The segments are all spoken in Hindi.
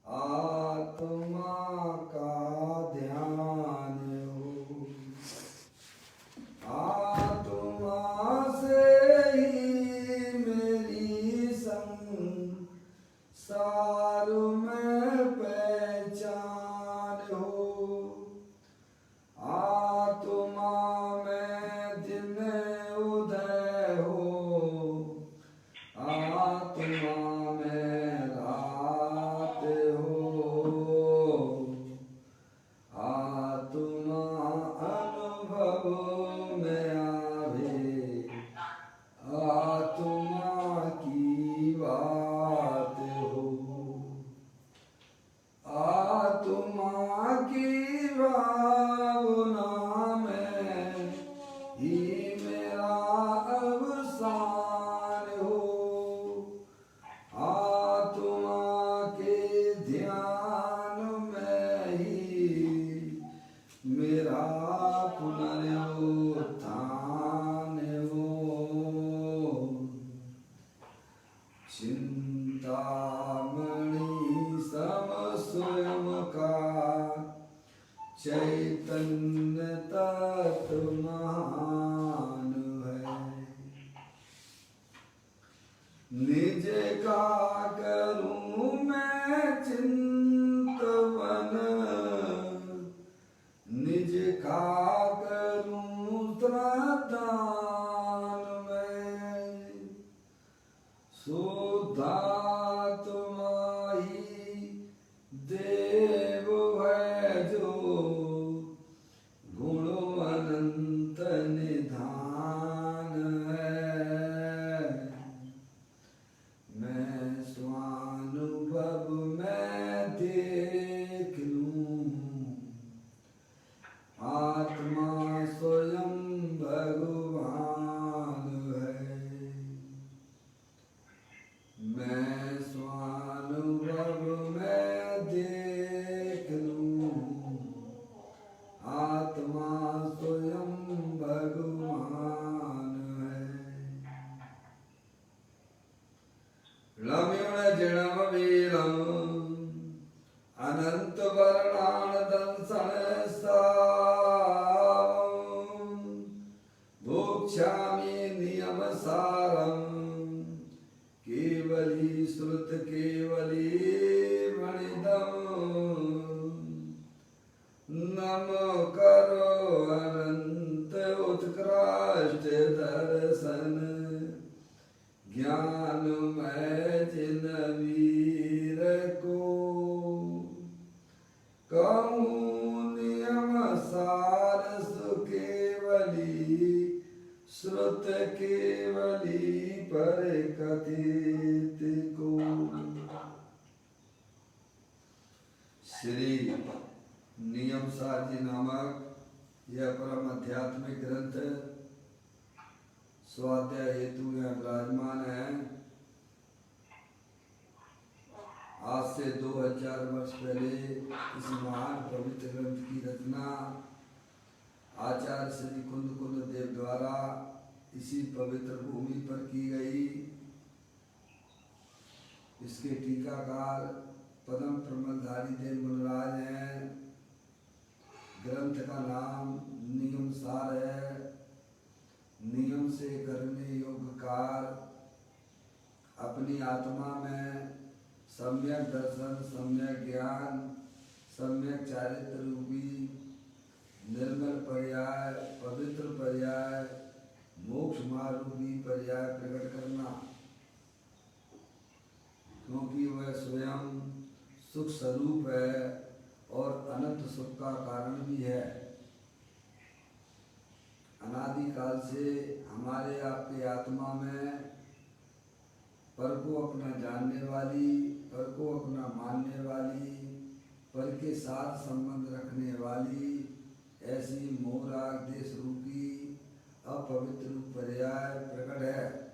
आत्मा का ध्यान हो। आत्मा से ही मेरी संसार में पहचान हो। आत्मा में दिन उदय हो। आत्मा में रात हो। आत्मा अनुभव में आवे। आत्मा की बात हो। आत्मा की भावना में ही मेरा अवसान हो। आत्मा के ध्यान में ही मेरा पुनरुत्थान हो। चिंतामणि सम स्वयं का चैतन्य तत्व महान है। निज का करूं मैं चिंतवन। निज का करूं श्रद्धान में। शुद्धात्मा ही देव है जो गुण अनंत निधान है। मैं स्वानुभव में देख लूं। आत्मा स्वयं भगवान है। मैं स्वानुभव में देख लूं। आत्मा स्वयं भगवान है। लम्युण जन्म वीरम अनंत वर्णान दंसन भोक्ष्यामि नियम सारम। केवली श्रुत केवली मणिदम। नम करो अनंत उत्कृष्ट दर्शन। ज्ञान मैं जिन वीर को कहूँ नियम सार सुकेवली। श्रुत केवली पर कथित को। श्री नियम सार जी नामक यह परम आध्यात्मिक ग्रंथ स्वाध्याय हेतु यहाँ विराजमान है। आज से 2000 वर्ष पहले इस महान पवित्र ग्रंथ की रचना आचार्य श्री कुंद कुंद देव द्वारा इसी पवित्र भूमि पर की गई। इसके टीकाकार पद्म प्रमलधारी देव गुणराज हैं। ग्रंथ का नाम नियम सार है। नियम से करने योग्य कार्य। अपनी आत्मा में सम्यक दर्शन, सम्यक ज्ञान, सम्यक चारित्र रूपी निर्मल पर्याय, पवित्र पर्याय, मोक्ष मार्गी पर्याय प्रकट करना। क्योंकि वह स्वयं सुख स्वरूप है और अनंत सुख का कारण भी है। अनादि काल से हमारे आपके आत्मा में पर को अपना जानने वाली, पर को अपना मानने वाली, पर के साथ संबंध रखने वाली ऐसी मोह राग देश रूपी अपवित्र पर्याय प्रकट है,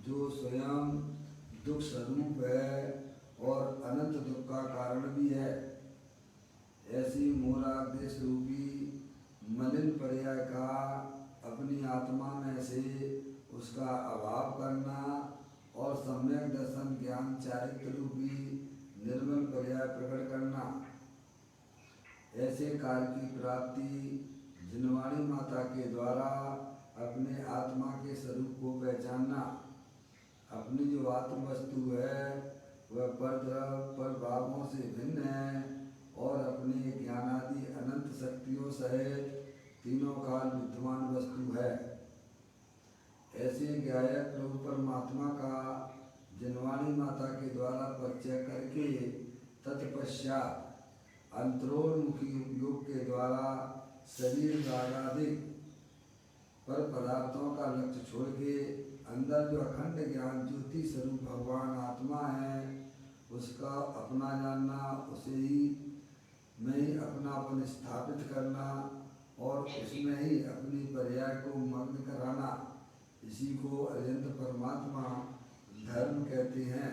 जो स्वयं दुख स्वरूप है और अनंत दुख का कारण भी है। ऐसी मोह राग देश रूपी मलिन पर्याय का अपनी आत्मा में से उसका अभाव करना और सम्यक दर्शन ज्ञान चारित्र रूपी निर्मल पर्याय प्रकट करना, ऐसे कार्य की प्राप्ति जिनवाणी माता के द्वारा अपने आत्मा के स्वरूप को पहचानना, अपनी जो आत्म वस्तु है वह पर भावों से भिन्न है और अपने ज्ञानादि अनंत शक्तियों सहित तीनों काल विद्यमान वस्तु है। ऐसे गायक प्रभु परमात्मा का जिनवाणी माता के द्वारा परिचय करके तत्पश्चात अंतरोन्मुखी योग के द्वारा शरीर रागादिक पर पदार्थों का लक्ष्य छोड़ के अंदर जो अखंड ज्ञान ज्योति स्वरूप भगवान आत्मा है उसका अपना जानना, उसे ही में ही अपनापन स्थापित करना और उसमें ही अपनी पर्याय को मग्न कराना, इसी को अरिहंत परमात्मा धर्म कहते हैं।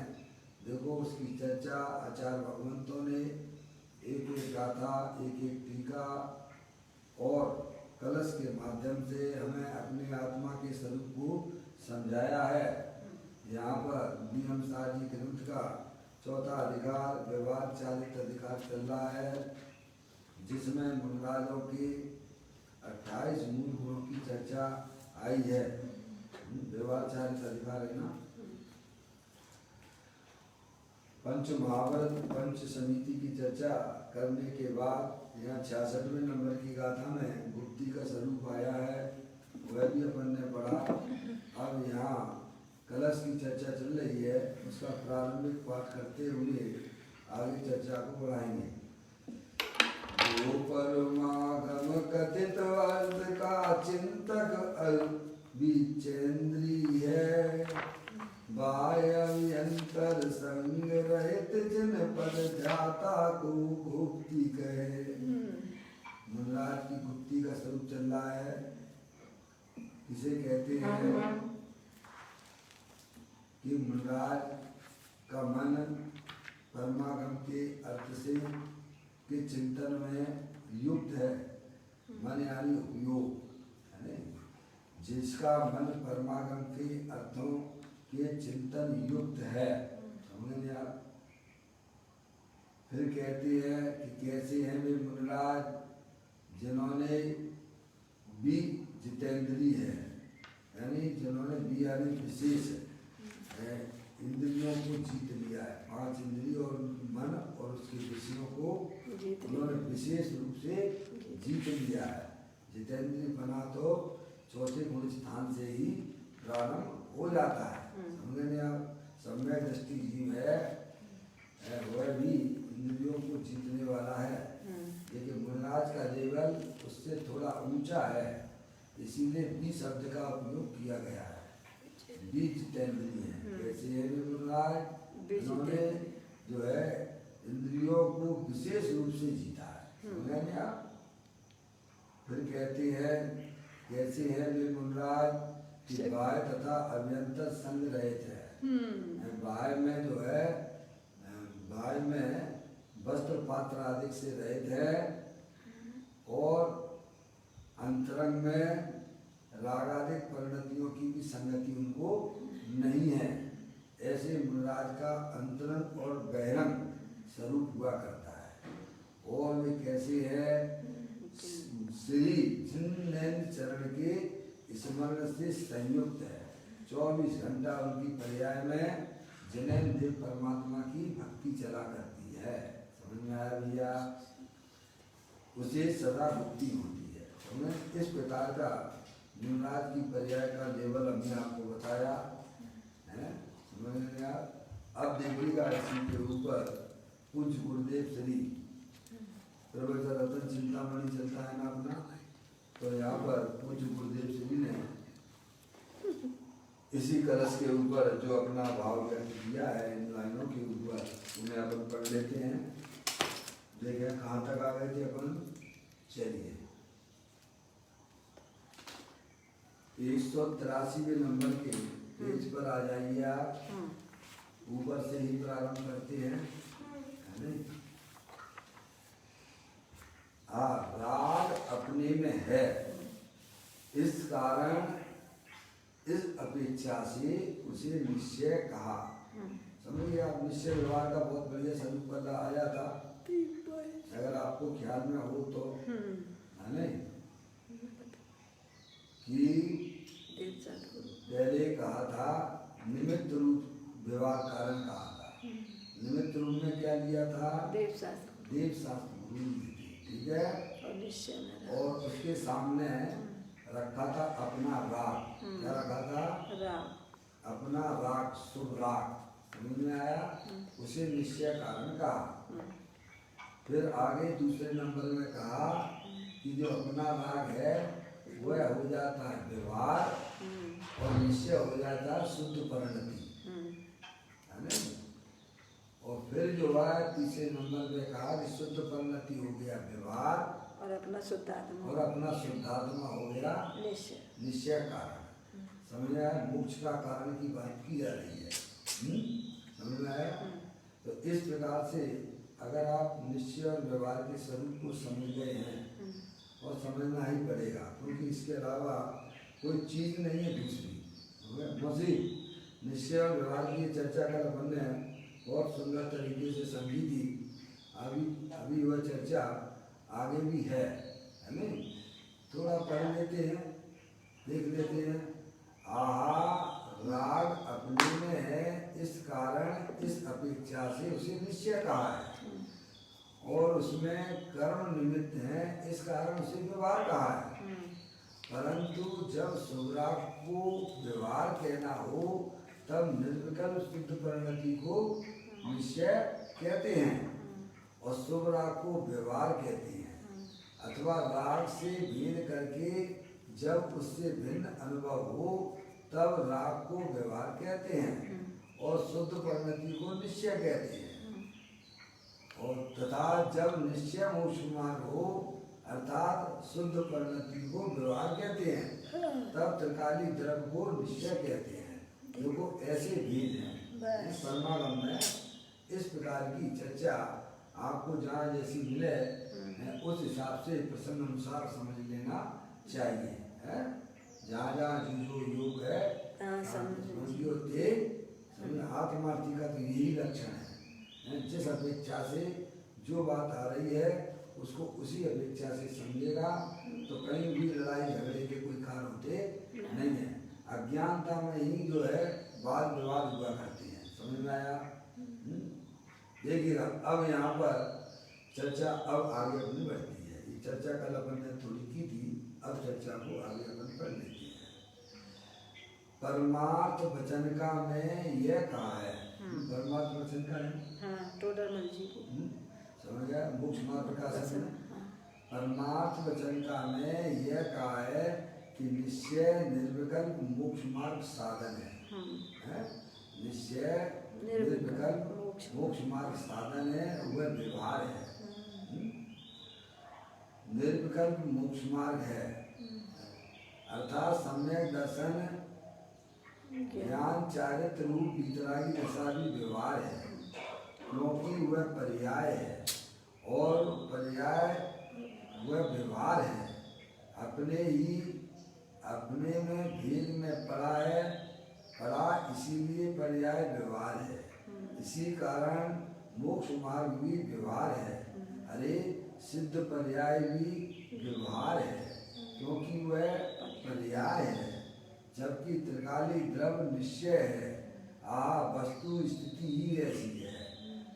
देखो उसकी चर्चा आचार्य भगवंतों ने एक एक गाथा, एक एक टीका और कलश के माध्यम से हमें अपने आत्मा के स्वरूप को समझाया है। यहाँ पर नियम साजी ग्रंथ का चौथा अधिकार व्यवहार चालित अधिकार चल रहा है, जिसमें मुनिराजों के 28 मूल गुणों की चर्चा आई है। व्यवहार चालित अधिकार है ना। पंच महाभारत पंच समिति की चर्चा करने के बाद यहाँ 66वें नंबर की गाथा में गुप्ती का स्वरूप आया है, वह भी अपन ने पढ़ा। अब यहाँ कलश की चर्चा चल रही है, उसका प्रारंभिक पाठ करते हुए आगे चर्चा को बढ़ाएंगे। जो परमागम कथित अर्थ का चिंतक विचेंद्री है, बाह्यंतर संग रहित जिन पद ध्याता को गुप्ती कहे। मुनराज की गुप्ती का स्वरूप चल रहा है। किसे कहते हैं कि मुनराज का मन परमागम के अर्थ से के चिंतन में युक्त है। मन यानी उपयोग है ना, जिसका मन परमागम के अर्थों के चिंतन युक्त है। समझ आप। फिर कहती है कि कैसे हैं वे मुनिराज जिन्होंने भी जितेंद्री है, यानी जिन्होंने भी यानी विशेष है इंद्रियों को जीत लिया है। 5 इंद्रिय और मन और उसके विषयों को उन्होंने विशेष रूप से जीत लिया है। जितेंद्री बना तो चौथे गुण स्थान से ही प्रारंभ हो जाता है। समझे आप। सम्यक दृष्टि जीव है, वह भी इंद्रियों को जीतने वाला है, लेकिन मुनिराज का लेवल उससे थोड़ा ऊंचा है, इसीलिए बी शब्द का उपयोग किया गया है। बीज जितेंद्रिय है। कैसे है वे मुनिराज, उन्होंने जो है इंद्रियों को विशेष रूप से जीता है। समझे आप। फिर कहते हैं कैसे है वे मुनिराज कि बाह्य तथा अभ्यंतर संग रहित है। बाह्य में जो है, बाह्य में वस्त्र पात्र आदि से रहित है और अंतरंग में रागादिक परिणतियों की भी संगति उनको नहीं है। ऐसे मुनिराज का अंतरंग और बहिरंग स्वरूप हुआ करता है। और वे कैसे है, श्री जिन चरण के स्मरण से संयुक्त है। 24 घंटा उनकी पर्याय में जिन्हें देव परमात्मा की भक्ति चला करती है। समझ में आया भैया। उसे सदा मुक्ति होती है। हमने इस प्रकार का मुनिराज की पर्याय का लेवल हमने आपको बताया है। समझ में आया। अब देखिएगा इसी के ऊपर पूज्य गुरुदेव श्री प्रोफेसर रतन चिंतामणि चलता है ना अपना, तो यहाँ पर पूज्य गुरुदेव श्री ने इसी कलश के ऊपर जो अपना भाव व्यक्त किया है इन लाइनों के ऊपर, उन्हें अपन पढ़ लेते हैं। देखें कहाँ तक आ गए थे अपन। चलिए 183वें नंबर के पेज पर आ जाइए आप। ऊपर से ही प्रारंभ करते हैं, है नहीं। राग अपने में है, इस कारण इस अपेक्षा से उसे निश्चय कहा। समझिए आप निश्चय व्यवहार का बहुत बढ़िया स्वरूप वाला आया था, अगर आपको ख्याल में हो तो, है नहीं कि पहले कहा था निमित्त रूप व्यवहार कारण कहा था। निमित्त रूप में क्या लिया था? देव शास्त्र गुरु ली थी, ठीक है। और उसके सामने रखा था अपना राग। क्या रखा था? राग। अपना राग, शुभ राग, समझ में आया? उसे निश्चय कारण कहा। फिर आगे दूसरे नंबर में कहा कि जो अपना राग है वह हो जाता है व्यवहार और निश्चय हो जाता है शुद्ध परिणति, है ना। और फिर जो है तीसरे नंबर पे कहा कि शुद्ध परिणति हो गया व्यवहार और अपना शुद्धात्मा हो गया निश्चय कारण। समझ में आया? मोक्ष का कारण की बात की जा रही है, समझ में आया? तो इस प्रकार से अगर आप निश्चय और व्यवहार के स्वरूप को समझ गए हैं, और समझना ही पड़ेगा क्योंकि इसके अलावा कोई चीज़ नहीं है दूसरी। मसीह निश्चय और व्यवहार की चर्चा कल अपन ने बहुत सुंदर तरीके से समझी थी। अभी वह चर्चा आगे भी है नहीं? थोड़ा पढ़ लेते हैं, देख लेते हैं। राग अपने में है, इस कारण इस अपेक्षा से उसे निश्चय कहा है, और उसमें कर्म निमित्त है, इस कारण उसे व्यवहार कहा है। परंतु जब शुभराग को व्यवहार कहना हो तब निर्विकल्प शुद्ध परिणति को निश्चय कहते हैं और शुभ राग को व्यवहार कहते हैं। अथवा राग से भेद करके जब उससे भिन्न अनुभव हो तब राग को व्यवहार कहते हैं और शुद्ध परिणति को निश्चय कहते हैं। और तथा जब निश्चय मोक्ष मार्ग हो अर्थात शुद्ध परिणति को व्यवहार कहते हैं, तब त्रिकाली द्रव्य को निश्चय कहते हैं। देखो ऐसे भेद हैं परमागम में। इस प्रकार की चर्चा आपको जहाँ जैसी मिले उस हिसाब से प्रसंग अनुसार समझ लेना चाहिए, है। जहाँ जहाँ जो योग है समझियो ते आत्मार्थी का तो यही लक्षण है। जिस अपेक्षा से जो बात आ रही है उसको उसी अपेक्षा से समझेगा तो कहीं भी लड़ाई झगड़े के कोई कारण होते नहीं है। अज्ञानता में ही जो है वाद विवाद हुआ करते हैं। समझ में आया? देखिएगा अब यहाँ पर चर्चा अब आगे अपनी बढ़ती है। ये चर्चा कल अपन ने थोड़ी की थी, अब चर्चा को आगे अपन पढ़ लेते हैं। परमार्थ वचन का में यह कहा है, परमार्थ वचन का है टोडरमल जी को समझ गया। मोक्ष मार्ग प्रकाशन में परमार्थ वचन का में यह कहा है कि निश्चय निर्विकल्प मोक्ष मार्ग साधन है। निश्चय निर्विकल्प मोक्ष मार्ग साधन है, वह व्यवहार है। निर्विकल्प मोक्ष मार्ग है अर्थात सम्यक दर्शन ज्ञान चारित्र रूप वितरागी दशा भी व्यवहार है, क्योंकि वह पर्याय है और पर्याय वह व्यवहार है। अपने में भेद में पड़ा इसीलिए पर्याय व्यवहार है। इसी कारण मोक्ष मार्ग भी व्यवहार है। अरे सिद्ध पर्याय भी व्यवहार है क्योंकि वह पर्याय है, जबकि त्रिकाली द्रव्य निश्चय है। वस्तु स्थिति ही ऐसी है,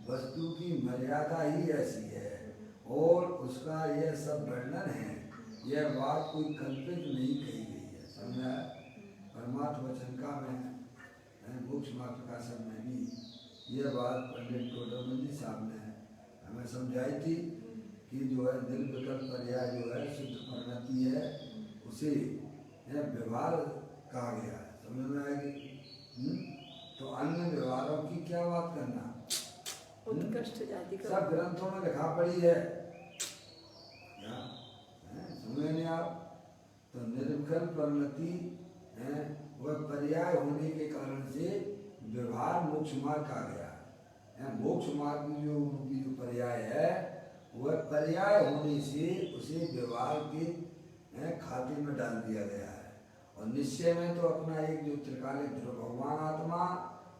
वस्तु की मर्यादा ही ऐसी है और उसका यह सब वर्णन है। यह बात कोई कल्पित नहीं कही गई है। समझा? परमात्मा वचन का में मोक्ष मार्ग प्रकाशन में भी यह बात पंडित टोडरमल जी साहब ने हमें समझाई थी कि जो है निर्विकल्प पर्याय जो है शुद्ध परिणति है, उसे व्यवहार कहा गया है। समझ में आएगी? तो अन्य व्यवहारों की क्या बात करना, उत्कृष्ट जाति का सब ग्रंथों में लिखा पड़ी है, समझे नहीं आप? तो निर्विकल्प परिणति है वह पर्याय होने के कारण से व्यवहार मोक्ष मार्ग कहा गया है। मोक्ष मार्ग की जो पर्याय है वह पर्याय होने से उसे व्यवहार के खाते में डाल दिया गया है। और निश्चय में तो अपना एक जो त्रिकालिक ध्रुव भगवान आत्मा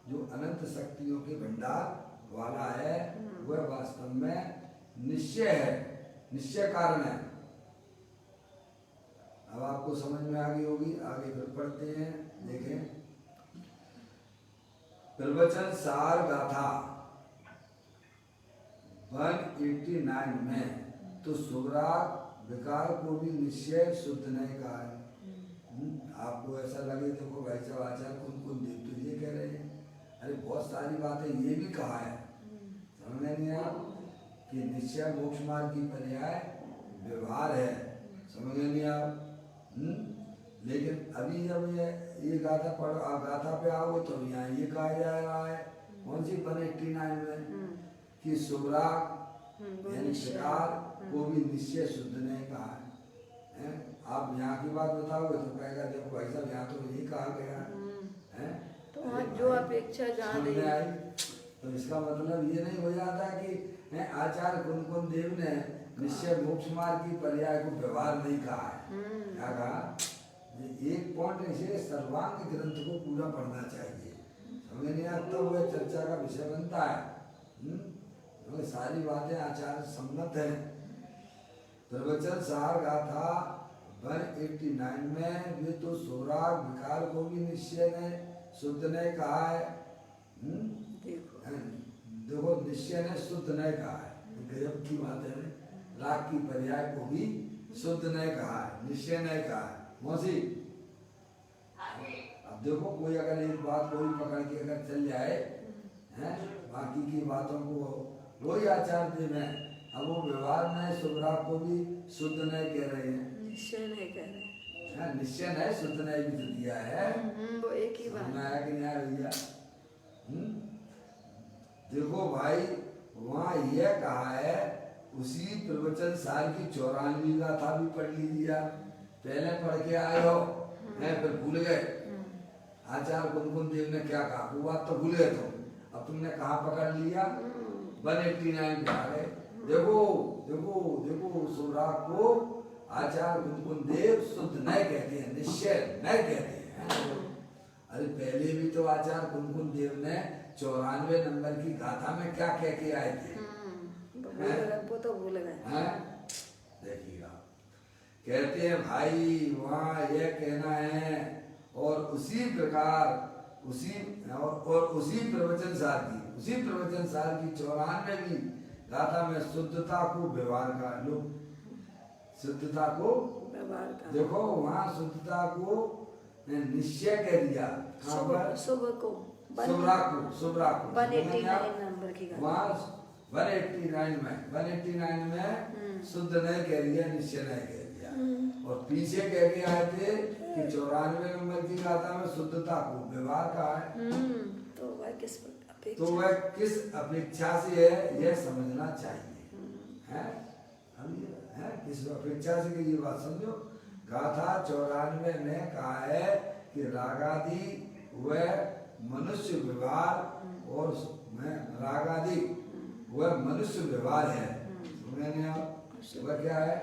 जो अनंत शक्तियों के भंडार वाला है वह वास्तव में निश्चय है, निश्चय कारण है। अब आपको समझ में आ गई होगी, आगे फिर पढ़ते हैं। देखें, प्रवचन सार गाथा 189 में तो सुराग विकार को भी निश्चय शुद्ध नहीं कहा है। आपको ऐसा लगे देखो भाई साहब आचार्य कौन देव तो ये कह रहे हैं, अरे बहुत सारी बातें ये भी कहा है, समझ नहीं आया कि निश्चय मोक्ष मार्ग की पर्याय व्यवहार है, समझ नहीं आप। लेकिन अभी जब ये गाथा गाथा पे आओगे तो यहाँ ये कहा जा रहा है कौन सी 189 में कि सुराग यानी शिकार को भी निश्चय शुद्ध नहीं कहा है। आप यहाँ की बात बताओगे तो कहेगा देखो भाई साहब यहाँ तो ये कहा गया है, तो जो अपेक्षा जान रही आई। तो इसका मतलब ये नहीं हो जाता कि आचार्य कुंद देव ने निश्चय मोक्ष मार्ग की पर्याय को व्यवहार नहीं कहा है। क्या कहा? एक पॉइंट इसे सर्वांग ग्रंथ को पूरा पढ़ना चाहिए, समझ नहीं आता तो वह चर्चा का विषय बनता है। तो सारी बातें आचार्य सम्मत है। प्रवचन सार गाथा 189 में वे तो सुराग विकार को भी निश्चय ने शुद्ध ने कहा है। देखो निश्चय ने शुद्ध ने कहा है, गजब की बात है। राग की पर्याय को भी शुद्ध ने कहा है, निश्चय ने कहा है। मौसी अब देखो कोई अगर एक बात कोई पकड़ के अगर चल जाए हैं, बाकी की बातों को वही आचार्य देव है, अब वो व्यवहार में सुराग को भी शुद्ध ने कह रहे हैं, निश्चय नहीं कह रहे। निश्चय नहीं शुद्ध ने भी तो दिया है। वो एक ही बात है कि नहीं भैया? देखो भाई वहाँ यह कहा है, उसी प्रवचन सार की 94 गाथा भी पढ़ लीजिए आप, पहले पढ़ के आए हो फिर भूल गए। आचार्य कुंद देव ने क्या कहा वो बात तो भूल गए तुम, अब तुमने कहाँ पकड़ लिया? 189 पे आ गए। देखो देखो देखो सुराग को आचार्य कुंद देव शुद्ध नहीं कहते हैं, निश्चय नहीं कहते हैं। अरे पहले भी तो आचार्य कुंद देव ने 94 नंबर की गाथा में क्या कह के आए थे? वो तो भूल गए। देखिएगा, कहते हैं भाई वहाँ यह कहना है और उसी प्रकार उसी प्रवचन सार की 94 गाथा में शुद्धता को व्यवहार का लोग शुद्धता को व्यवहार का देखो वहाँ शुद्धता को निश्चय कह दिया। सुबह को 189 नंबर की वहाँ 189 में शुद्ध नहीं कह दिया, निश्चय नहीं कह दिया। और पीछे कह के आए थे कि 94 नंबर की गाथा में शुद्धता को व्यवहार कहा है। तो वह किस अपेक्षा से है यह समझना चाहिए है। किस अपेक्षा से ये बात समझो। गाथा 94 में कहा है कि रागादि वह मनुष्य व्यवहार और रागादि वह मनुष्य व्यवहार है। वह क्या है?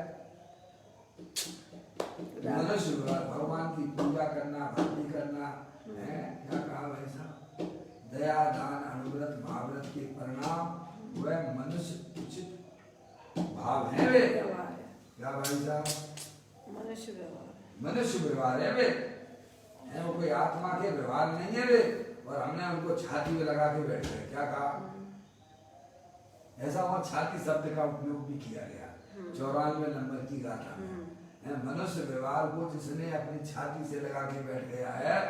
मनुष्य व्यवहार, भगवान की पूजा करना, भक्ति करना है। क्या कहा भाई साहब? दया दान अनुव्रत महाव्रत के परिणाम वह मनुष्य उचित भाव है वे। क्या भाई साहब? मनुष्य व्यवहार है वे, वो कोई आत्मा के व्यवहार नहीं है वे। और हमने उनको छाती में लगा के बैठ गए। क्या कहा? ऐसा वहाँ छाती शब्द का उपयोग भी किया गया 94 नंबर की गाथा में। मनुष्य व्यवहार को जिसने अपनी छाती से लगा के बैठ गया है,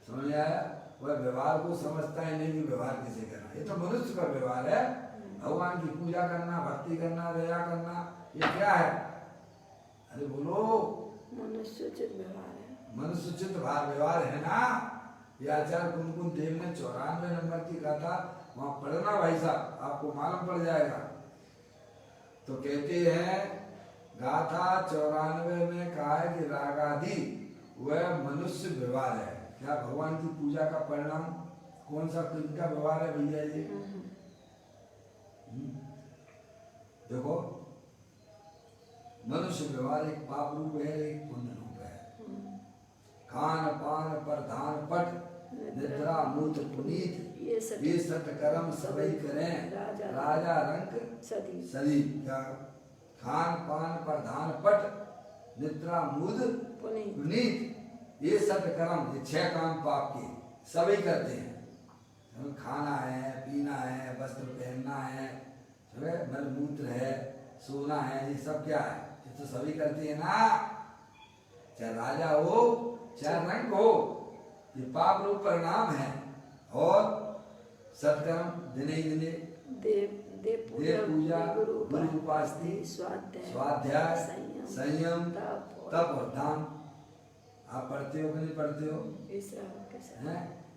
समझ आया? वह व्यवहार को समझता ही नहीं कि व्यवहार किसे करना। ये तो मनुष्य का व्यवहार है। भगवान की पूजा करना, भक्ति करना, दया करना, ये क्या है? अरे बोलो, मनुष्योचित व्यवहार है। मनुष्योचित व्यवहार है ना। ये आचार्य कुंद देव ने 94 नंबर की गाथा वहां पढ़ना भाई साहब, आपको मालूम पड़ जाएगा। तो कहते हैं गाथा 94 में कहा है कि रागादि वह मनुष्य व्यवहार है। क्या भगवान की पूजा का परिणाम कौन सा किनका व्यवहार है भैया? ये देखो, मनुष्य व्यवहार एक पाप रूप है, एक पुण्य रूप है। खान पान प्रधान पट निद्रा मूत पुनीत ये सत्कर्म सबई करें राजा रंक सदी सदी। क्या खान पान प्रधान पट निद्रा मूद पुनीत पुनीत। ये सत्कर्म, ये 6 काम पाप के सभी करते हैं। खाना है, पीना है, वस्त्र पहनना है, मलमूत्र है, सोना है, ये सब क्या है? ये तो सभी करते हैं ना। चाहे राजा हो चाहे रंक हो, ये पाप रूप परिणाम है। और सत्कर्म दिने दिने देव पूजा गुरु उपासना स्वाध्याय संयम तप और दान। आप पढ़ते हो कि नहीं पढ़ते हो?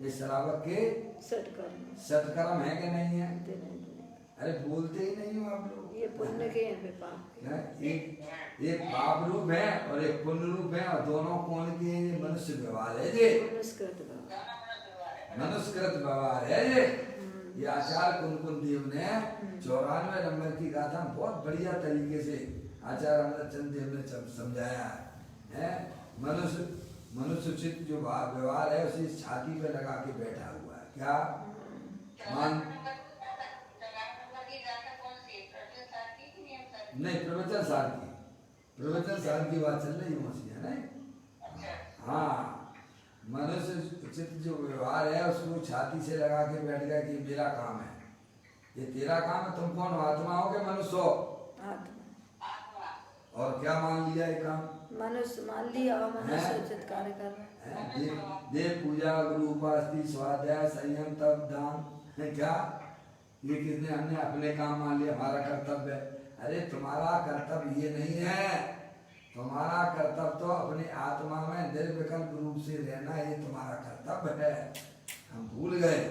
ये श्रावक के सत्कर्म है कि नहीं है? अरे बोलते ही नहीं हो आप लोग। ये पुण्य के हैं पाप। एक पाप रूप है और एक पुण्य रूप है, और दोनों कौन के? ये मनुष्य व्यवहार है ये, मनुष्यकृत व्यवहार है ये। ये आचार्य कुंकुम देव ने 94 नंबर की गाथा बहुत बढ़िया तरीके से आचार्य अमरचंद देव ने समझाया है। मनुष्य उचित जो व्यवहार है उसे छाती पे लगा के बैठा हुआ है। क्या मान नहीं, प्रवचन सार की बात चल रही है ना। हाँ, मनुष्य उचित जो व्यवहार है उसको छाती से लगा के बैठ गया कि मेरा काम है, ये तेरा काम है। तुम कौन हो? आत्मा हो के मनुष्य हो? और क्या मान लिया ये काम? मनुष्य मान लिया और मनुष्य उचित कार्य कर रहा है। देव पूजा गुरु उपासना स्वाध्याय संयम तप दान। क्या ये किसने? हमने अपने काम मान लिया, हमारा कर्तव्य है। अरे तुम्हारा कर्तव्य ये नहीं है। तुम्हारा कर्तव्य तो अपनी आत्मा में निर्विकल्प रूप से रहना, ये तुम्हारा कर्तव्य है। हम भूल गए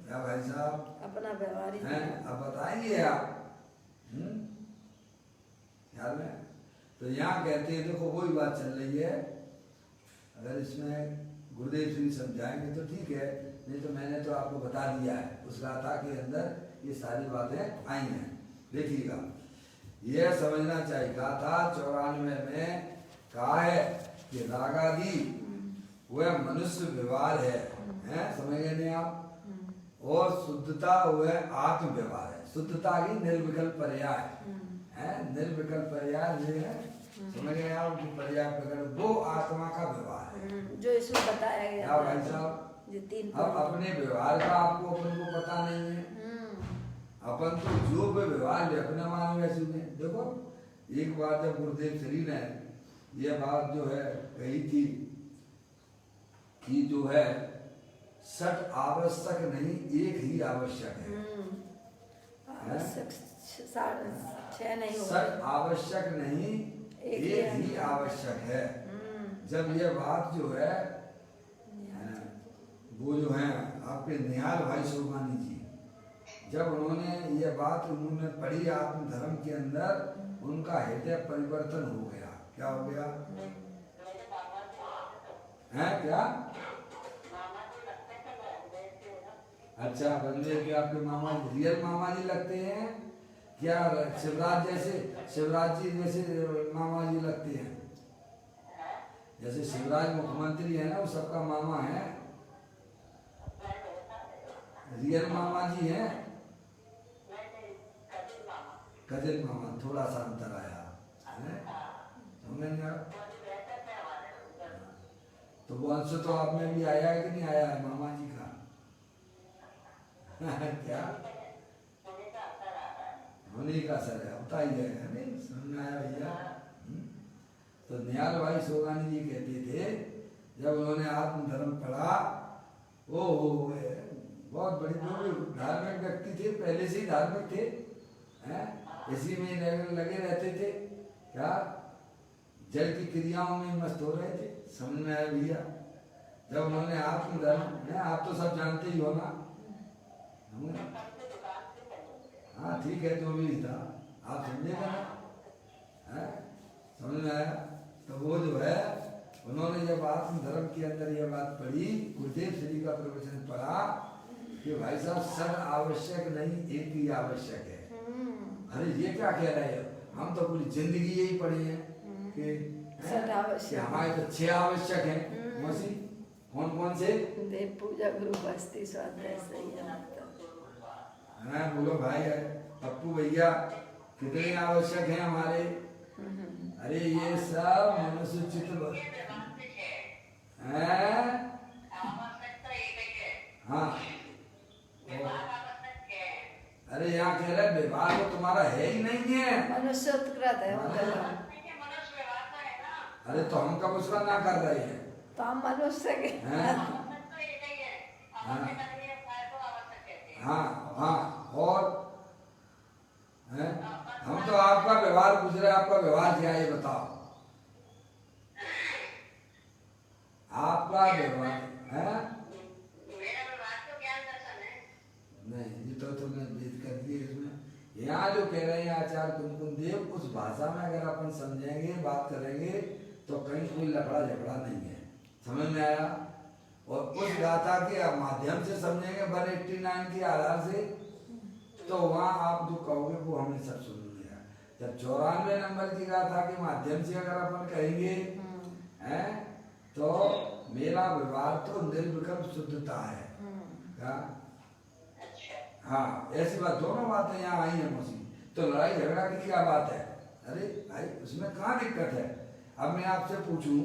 क्या भाई साहब? अपना व्यवहार है। अब बताएंगे आप ख्याल में। तो यहाँ कहते हैं, देखो वही बात चल रही है। अगर इसमें गुरुदेव श्री समझाएंगे तो ठीक है, नहीं तो मैंने तो आपको बता दिया है। उस गाथा के अंदर ये सारी बातें आई हैं। देखिएगा, यह समझना चाहिए। गाथा 94 में कहा है कि रागादि वह मनुष्य व्यवहार है, समझ गए नहीं आप? और शुद्धता वह आत्म व्यवहार है। शुद्धता की निर्विकल्प पर्याय है। निर्विकल्प पर्याय ये है, समझ गए आप? पर्याय प्रकरण वो आत्मा का व्यवहार है जो इसमें बताया गया। क्या भाई साहब? अब अपने व्यवहार का आपको अपन को पता नहीं है। अपन तो जो भी व्यवहार है अपने मान वैसे में। देखो, एक बार जब गुरुदेव श्री ने यह बात जो है कही थी कि जो है सठ आवश्यक नहीं, एक ही आवश्यक है। आवश्यक 6 नहीं होगा। सठ आवश्यक नहीं, एक ही आवश्यक है। जब ये बात जो है वो जो है आपके निहाल भाई सोमानी जी, जब उन्होंने ये बात उन्होंने पढ़ी आत्मधर्म के अंदर, उनका हृदय परिवर्तन हो गया। क्या हो गया है? क्या? अच्छा, बंदे के आपके मामा रियल मामा जी लगते हैं क्या? शिवराज जैसे, शिवराज जी जैसे मामा जी लगते हैं। जैसे शिवराज मुख्यमंत्री है ना, वो सबका मामा है। रियल मामा जी हैं, कजिन मामा। थोड़ा सा अंतर आया है, समझ। तो वो अंश तो आप में भी आया है कि नहीं आया है मामा जी का? क्या होने का असर है, होता ही है। नहीं समझ में आया भैया? तो निहाल भाई सोगानी जी कहते थे, जब उन्होंने आत्मधर्म पढ़ा, ओ बहुत बड़ी धार्मिक व्यक्ति थे, पहले से ही धार्मिक थे, हैं? इसी में लगे रहते थे। क्या जल की क्रियाओं में मस्त हो रहे थे। समझ में आया भैया? जब उन्होंने आत्मधर्म, आप तो सब जानते ही हो ना। हाँ ठीक है, जो भी था आप समझेगा ना, समझ में आया? तो वो जो है उन्होंने जब आत्मधर्म के अंदर ये बात पढ़ी, गुरुदेव श्री का प्रवचन पढ़ा कि भाई साहब सब आवश्यक नहीं, एक ही आवश्यक है। अरे ये क्या कह रहे हैं? हम तो पूरी जिंदगी यही पढ़े हैं कि हमारे तो 6 आवश्यक है। मौसी कौन कौन से? देव पूजा, गुरु बस्ती, स्वाध्याय, संयम। हाँ बोलो भाई, पप्पू भैया कितने आवश्यक हैं हमारे? अरे ये सब मनुष्य चित्त हैं। हाँ अरे यहाँ कह रहे विवाह तो तुम्हारा है ही नहीं है, मनुष्य उत्कृत है। अरे तो हम कब उसका ना कर रहे हैं? तो हम मनुष्य के हैं? हाँ हाँ हाँ और हैं? हम तो आपका व्यवहार पूछ रहे हैं, आपका व्यवहार क्या है ये बताओ। आपका व्यवहार है नहीं, ये तो तुमने भेद कर दिए इसमें। यहाँ जो कह रहे हैं आचार्य कुंकुम देव, उस भाषा में अगर अपन समझेंगे, बात करेंगे तो कहीं कोई लफड़ा झगड़ा नहीं है, समझ में आया? और उस गाथा के माध्यम से समझेंगे 189 के आधार से, तो वहाँ आप जो कहोगे वो हमने सब सुन लिया। जब 94 नंबर की गाथा के माध्यम से अगर अपन कहेंगे हैं तो मेरा व्यवहार तो निर्विकल्प शुद्धता है। क्या? हाँ ऐसी बात, दोनों बातें यहाँ आई है मौसी। तो लड़ाई झगड़ा की क्या बात है? अरे भाई उसमें कहाँ दिक्कत है? अब मैं आपसे पूछूं,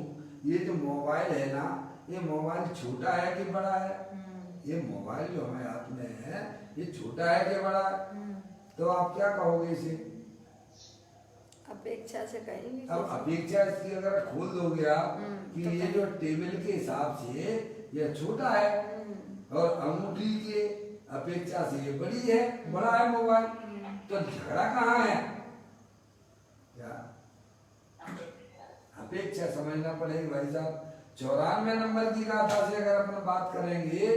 ये जो मोबाइल है ना, ये मोबाइल छोटा है कि बड़ा है? ये मोबाइल जो हमारे हाथ में है ये छोटा है कि बड़ा है? तो आप क्या कहोगे इसे? अपेक्षा से कहेंगे। अब अपेक्षा इसकी अगर खोल दोगे आप कि ये जो टेबल के हिसाब से ये छोटा है और अंगूठी के अपेक्षा से ये बड़ी है, बड़ा है मोबाइल, तो झगड़ा कहाँ है? क्या अपेक्षा समझना पड़ेगी भाई साहब। 94 नंबर की गाथा से अगर अपन बात करेंगे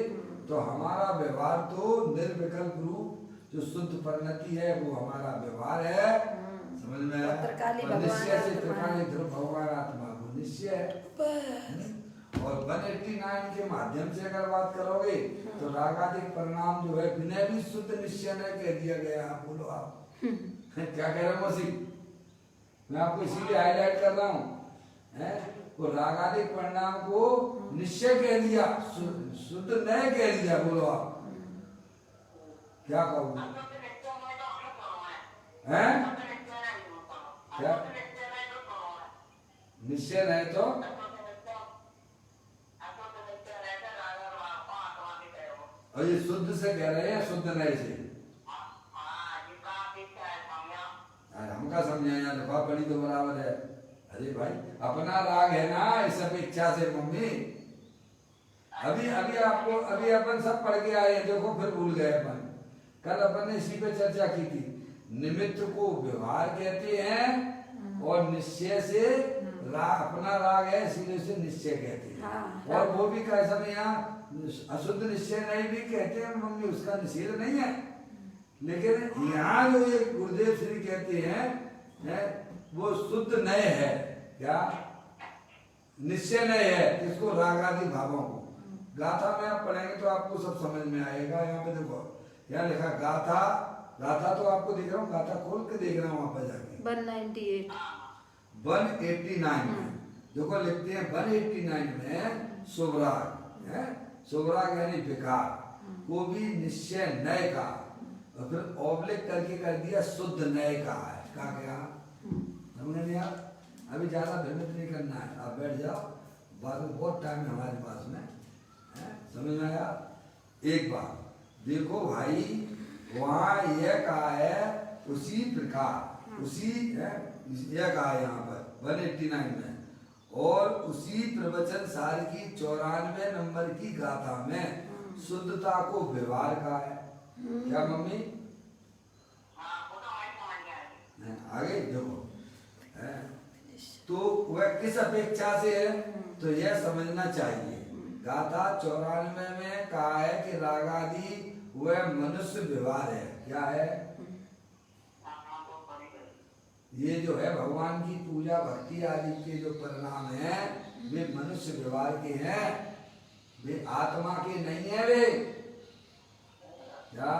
तो हमारा व्यवहार तो निर्विकल्प रूप जो शुद्ध परिणति है वो हमारा व्यवहार है, समझ में आया? निश्चय से त्रिकाली ध्रुव भगवान आत्मा को निश्चय है। और 189 के माध्यम से अगर बात करोगे तो रागादिक परिणाम जो है बिना भी शुद्ध निश्चय में कह दिया गया। आप बोलो आप क्या कह रहे हो मौसी? मैं आपको इसीलिए हाईलाइट कर रहा हूँ, वो रागादिक परिणाम को निश्चय कह दिया, शुद्ध नहीं कह दिया। बोलो आप क्या कहोगे? हैं? क्या निश्चय नहीं तो? और ये शुद्ध से कह रहे हैं, शुद्ध नहीं से? हम का समझे यहाँ लिखा पढ़ी तो बराबर है। अरे भाई अपना राग है ना, इस अपेक्षा से मम्मी। अभी अभी आपको अभी अपन सब पढ़ के आए हैं, देखो फिर भूल गए अपन। कल अपन ने इसी पे चर्चा की थी। निमित्त को व्यवहार कहते हैं और निश्चय से अपना राग है इसीलिए उसे निश्चय कहते हैं। और वो भी कैसा नहीं, यहाँ अशुद्ध निश्चय नहीं भी कहते हैं मम्मी, उसका निषेध नहीं है। लेकिन यहाँ जो ये गुरुदेव श्री कहते हैं वो शुद्ध नय है। क्या? निश्चय नय है, किसको? रागादि भावों को। गाथा में आप पढ़ेंगे तो आपको सब समझ में आएगा। यहाँ पे देखो, यहाँ लिखा गाथा, गाथा तो आपको दिख रहा हूँ, गाथा खोल के देख रहा हूँ वहां पर जाके 189 में देखो लिखते हैं 189 में शुभराग है, शुभराग यानी विकार वो भी निश्चय नय का, और फिर ऑब्लिक करके कर दिया शुद्ध नय का है। क्या समझ नहीं आप? अभी ज्यादा भ्रमित नहीं करना है, आप बैठ जाओ, बाद में बहुत टाइम है हमारे पास में, समझ में आया? एक बात देखो भाई, वहाँ यह कहा है उसी प्रकार, उसी यह कहा है यहाँ पर 189 में, और उसी प्रवचन सार की 94 नंबर की गाथा में शुद्धता को व्यवहार का है। क्या मम्मी? आगे देखो, तो वह किस अपेक्षा से है तो यह समझना चाहिए। गाथा 94 में कहा है कि रागादि वह मनुष्य व्यवहार है। क्या है? ये जो है भगवान की पूजा भक्ति आदि के जो परिणाम हैं वे मनुष्य व्यवहार के हैं, वे आत्मा के नहीं है। वे क्या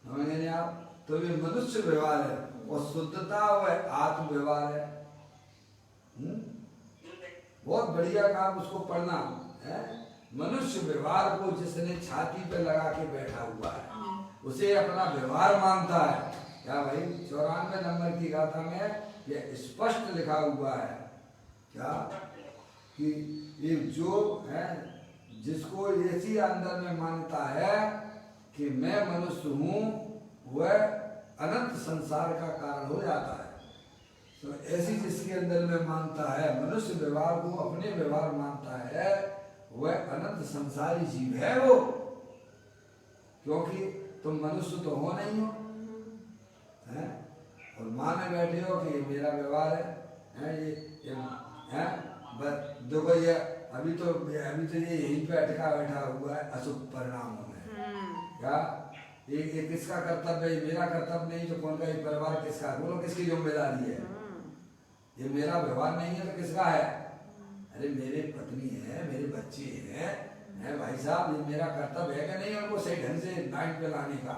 समझेंगे आप? तो वे मनुष्य व्यवहार है और शुद्धता वह आत्म व्यवहार है। बहुत बढ़िया काम उसको पढ़ना है? मनुष्य व्यवहार को जिसने छाती पे लगा के बैठा हुआ है उसे अपना व्यवहार मानता है। क्या भाई 94 नंबर की गाथा में यह स्पष्ट लिखा हुआ है क्या कि ये जो है जिसको ऐसी अंदर में मानता है कि मैं मनुष्य हूँ वह अनंत संसार का कारण हो जाता है। तो ऐसी जिसके अंदर में मानता है मनुष्य व्यवहार को अपने व्यवहार मानता है वह अनंत संसारी जीव है वो, क्योंकि तुम मनुष्य तो हो नहीं हो हैं और माने बैठे हो कि ये मेरा व्यवहार है ये है बस देखो ये अभी तो ये यहीं पे अटका बैठा हुआ है अशुभ परिणामों में। क्या ये किसका कर्तव्य है? मेरा कर्तव्य नहीं तो कौन का? ये परिवार किसका? बोलो किसकी जिम्मेदारी है? ये मेरा व्यवहार नहीं है तो किसका है? अरे मेरे पत्नी है, मेरे बच्चे हैं भाई साहब, ये मेरा कर्तव्य है कि नहीं उनको सही ढंग से नाइट पे लाने का?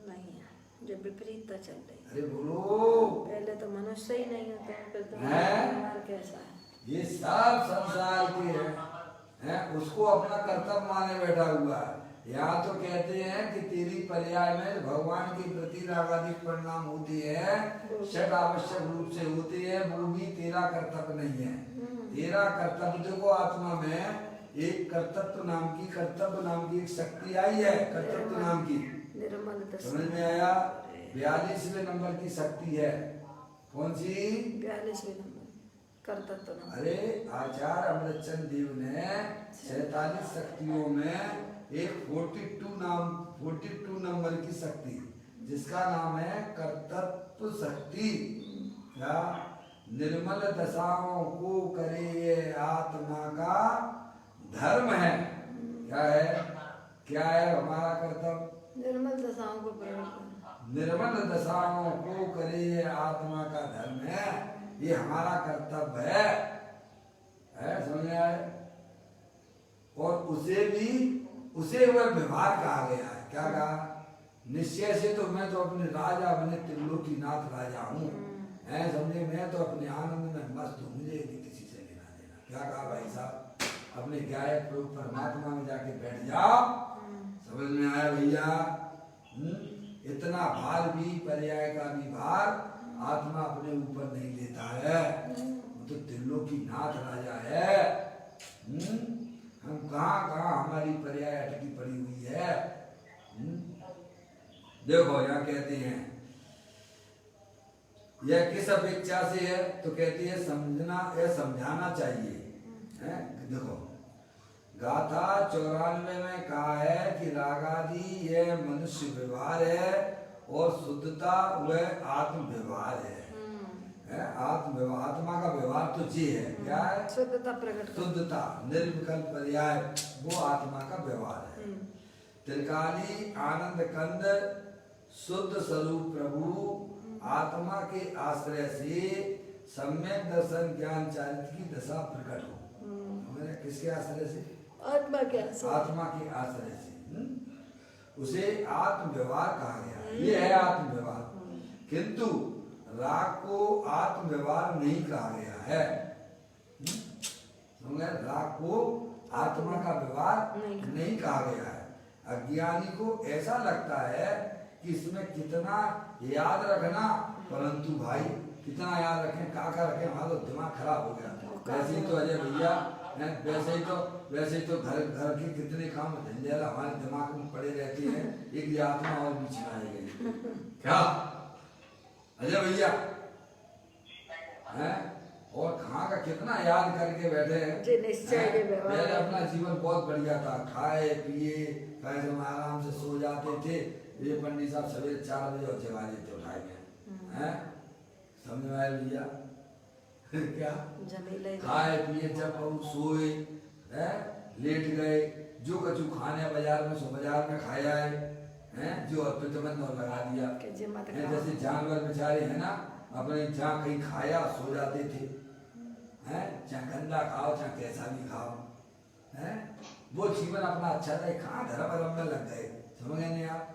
नहीं है, जो विपरीतता चल रही है। अरे बोलो, पहले तो मनुष्य ही नहीं होते हैं, फिर तो हैं? व्यवहार कैसा है? ये सब संसार के हैं उसको अपना कर्तव्य माने बैठा हुआ है। यहाँ तो कहते हैं कि तेरी पर्याय में भगवान के प्रति रागाधिक परिणाम होते हैं, षट आवश्यक रूप से होते हैं, वो भी तेरा कर्तव्य नहीं है। तेरा कर्तव्य देखो आत्मा में एक कर्तव्य नाम की एक शक्ति आई है, कर्तव्य नाम की, समझ में आया? 42वें नंबर की शक्ति है। कौन सी? 42वें नंबर कर्तव्य नाम। अरे आचार्य अमृतचंद देव ने 47 शक्तियों में एक 42 नंबर की शक्ति जिसका नाम है कर्तव्य शक्ति। क्या? निर्मल दशाओं को करे ये आत्मा का धर्म है। क्या है? क्या है हमारा कर्तव्य? निर्मल दशाओं को प्रयोग करना। निर्मल दशाओं को करे ये आत्मा का धर्म है, ये हमारा कर्तव्य है समझ में आए? और उसे वह व्यवहार कहा गया है। क्या कहा? निश्चय से तो मैं तो अपने राजा बने त्रिलोकीनाथ राजा हूँ, है समझे? मैं तो अपने आनंद में मस्त हूँ, मुझे किसी से लेना देना। क्या कहा भाई साहब? अपने गायक प्रभु परमात्मा में जाके बैठ जाओ। समझ में आया भैया? इतना भार भी, पर्याय का भी भार आत्मा अपने ऊपर नहीं लेता है, वो तो त्रिलोकीनाथ राजा है। हम कहाँ हमारी पर्याय अटकी पड़ी हुई है। देखो यहाँ कहते हैं यह किस अपेक्षा से है, तो कहती है समझना या समझाना चाहिए है? देखो गाथा 94 में कहा है कि रागादि यह मनुष्य व्यवहार है और शुद्धता वह आत्म व्यवहार है। आत्मा का व्यवहार तो जी है। क्या है? शुद्धता प्रकट, शुद्धता निर्विकल्प पर्याय वो आत्मा का व्यवहार है। त्रिकाली आनंद कंद शुद्ध स्वरूप प्रभु आत्मा के आश्रय से सम्यक दर्शन ज्ञान चारित्र की दशा प्रकट हो। किसके आश्रय से? आत्मा के आश्रय। आत्मा के आश्रय से उसे आत्म व्यवहार कहा गया। ये है आत्म व्यवहार, किंतु राग को आत्म व्यवहार नहीं कहा गया है। राग को आत्मा का व्यवहार नहीं कहा गया है। अज्ञानी को ऐसा लगता है कि इसमें कितना याद रखना, परंतु भाई कितना याद रखें, का रखें, हमारा तो दिमाग खराब हो गया। वैसे ही तो अजय भैया वैसे ही तो घर के कितने काम झंझट हमारे दिमाग में पड़े रहते हैं, एक आत्मा और बीच में आई गई। क्या अजय भैया हैं? और कहाँ का कितना याद करके बैठे हैं। पहले अपना जीवन बहुत बढ़िया था, खाए पिए आराम से सो जाते थे। ये पंडित साहब सवेरे 4 बजे और जगा देते उठाए गए हैं। समझ में आया भैया? क्या खाए पिए जब सोए लेट गए, जो कछु खाने बाजार में सो बाजार में खाया है जो अर्पितमंद और लगा दिया। जैसे जानवर बेचारे है ना, अपने जहाँ कहीं खाया सो जाते थे, चाहे गंदा खाओ चाहे कैसा भी खाओ, वो जीवन अपना अच्छा था। कहाँ धर्म में लग गए, समझ गए नहीं आप?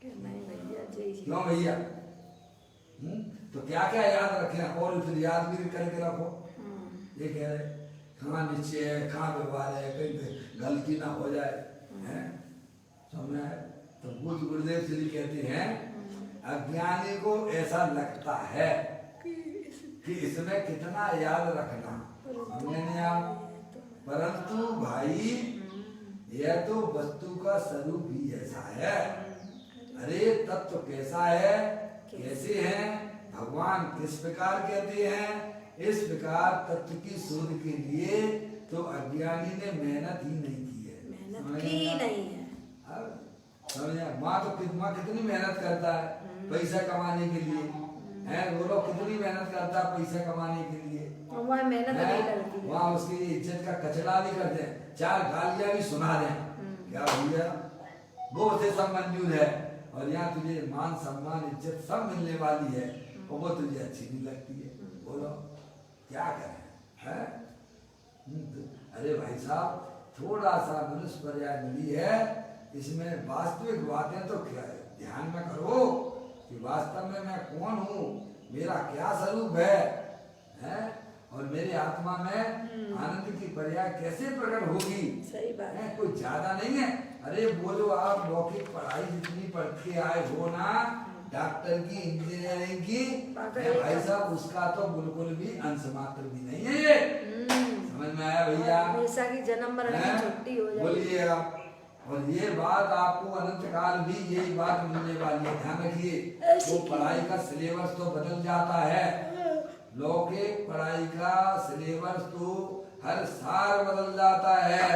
क्यों भैया? तो क्या क्या याद रखें और फिर याद भी करके रखो। ये कह रहे कहाँ निश्चय है, कहाँ व्यवहार है, कहीं गलती ना हो जाए, हैं? समझ आए? तो बुद्ध गुरुदेव श्री कहते हैं अज्ञानी को ऐसा लगता है कि इसमें कितना याद रखना, समझे नहीं आप? परंतु भाई यह तो वस्तु का स्वरूप ही ऐसा है। अरे तत्व कैसा है, कैसे है, भगवान किस प्रकार कहते हैं, इस प्रकार तत्व की शोध के लिए तो अज्ञानी ने मेहनत ही नहीं की है। मेहनत की ही नहीं है। समझे? माँ कितनी मेहनत करता है पैसा कमाने के लिए, है? वो लोग कितनी मेहनत करता है पैसा कमाने के लिए, वहाँ मेहनत नहीं करती है। वहाँ उसकी इज्जत का कचरा भी कर दें, 4 गालियां भी सुना दें, क्या भैया वो उसे सब मंजूर है, और यहाँ तुझे मान सम्मान इज्जत सब मिलने वाली है और वो तुझे अच्छी नहीं लगती है। बोलो क्या करें, है? अरे भाई साहब थोड़ा सा मनुष्य पर्याय मिली है, इसमें वास्तविक बातें तो क्या है, ध्यान में करो कि वास्तव में मैं कौन हूँ, मेरा क्या स्वरूप है? और मेरी आत्मा में आनंद की पर्याय कैसे प्रकट होगी? सही बात है। कोई ज्यादा नहीं है। अरे वो जो आप लौकिक पढ़ाई जितनी पढ़ के आए हो ना, डॉक्टर की, इंजीनियरिंग की, भाई साहब उसका तो बिल्कुल भी अंश मात्र भी नहीं है ये। समझ में आया भैया? हमेशा की जन्म मरण की छुट्टी हो जाएगी। बोलिए आप। और ये बात आपको अनंत काल भी यही बात मिलने वाली है, ध्यान रखिए। वो पढ़ाई का सिलेबस तो बदल जाता है, लौकिक पढ़ाई का सिलेबस तो हर साल बदल जाता है,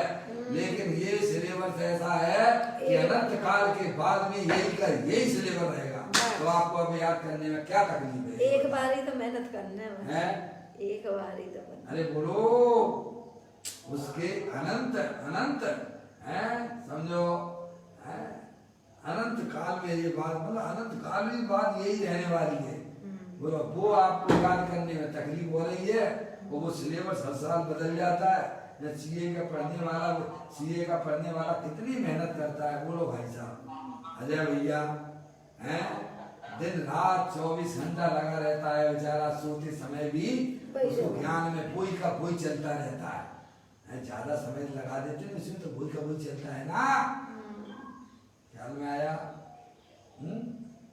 लेकिन ये सिलेबस ऐसा है कि अनंत काल के बाद में यही का यही सिलेबस रहेगा। तो आपको अब याद करने में क्या तकलीफ है? एक बार ही तो मेहनत करने में है, एक बार ही तो। अरे बोलो उसके अनंत अनंत है, समझो है? अनंत काल में ये बात, मतलब अनंत काल में बात यही रहने वाली है। बोलो वो आपको याद करने में तकलीफ हो रही है, वो सिलेबस हर साल बदल जाता है। सीए का पढ़ने वाला कितनी मेहनत करता है, बोलो भाई साहब। अजय भैया हैं, दिन रात 24 घंटा लगा रहता है बेचारा, सोते समय भी उसको ज्ञान में कोई का कोई चलता रहता है। ज्यादा समय लगा देते हैं उसमें तो कोई का कोई चलता है ना, ख्याल में आया?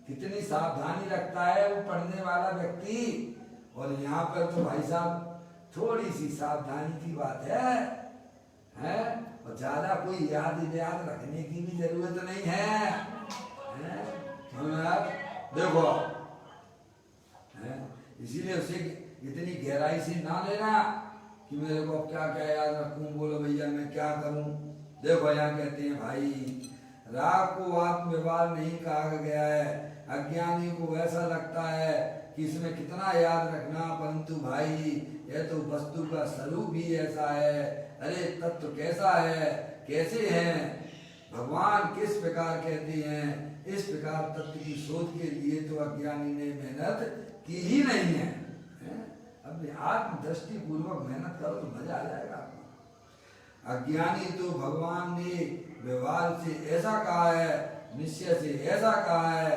कितनी सावधानी रखता है वो पढ़ने वाला व्यक्ति, और यहाँ पर तो भाई साहब थोड़ी सी सावधानी की बात है? और ज्यादा कोई याद रखने की भी जरूरत नहीं है, देखो इसीलिए उसे इतनी गहराई से ना लेना कि मेरे को क्या क्या याद रखूं, बोलो भैया मैं क्या करूं। देखो यहाँ कहते हैं भाई, राग को आत्म व्यवहार नहीं कहा गया है, अज्ञानी को ऐसा लगता है कि इसमें कितना याद रखना, परंतु भाई यह तो वस्तु का स्वरूप ही ऐसा है। अरे तत्व कैसा है, कैसे है, भगवान किस प्रकार कहते हैं, इस प्रकार तत्व की शोध के लिए तो अज्ञानी ने मेहनत की ही नहीं है। अपने आत्म दृष्टि पूर्वक मेहनत करो तो मजा आ जाएगा आपको। अज्ञानी तो भगवान ने व्यवहार से ऐसा कहा है, निश्चय से ऐसा कहा है,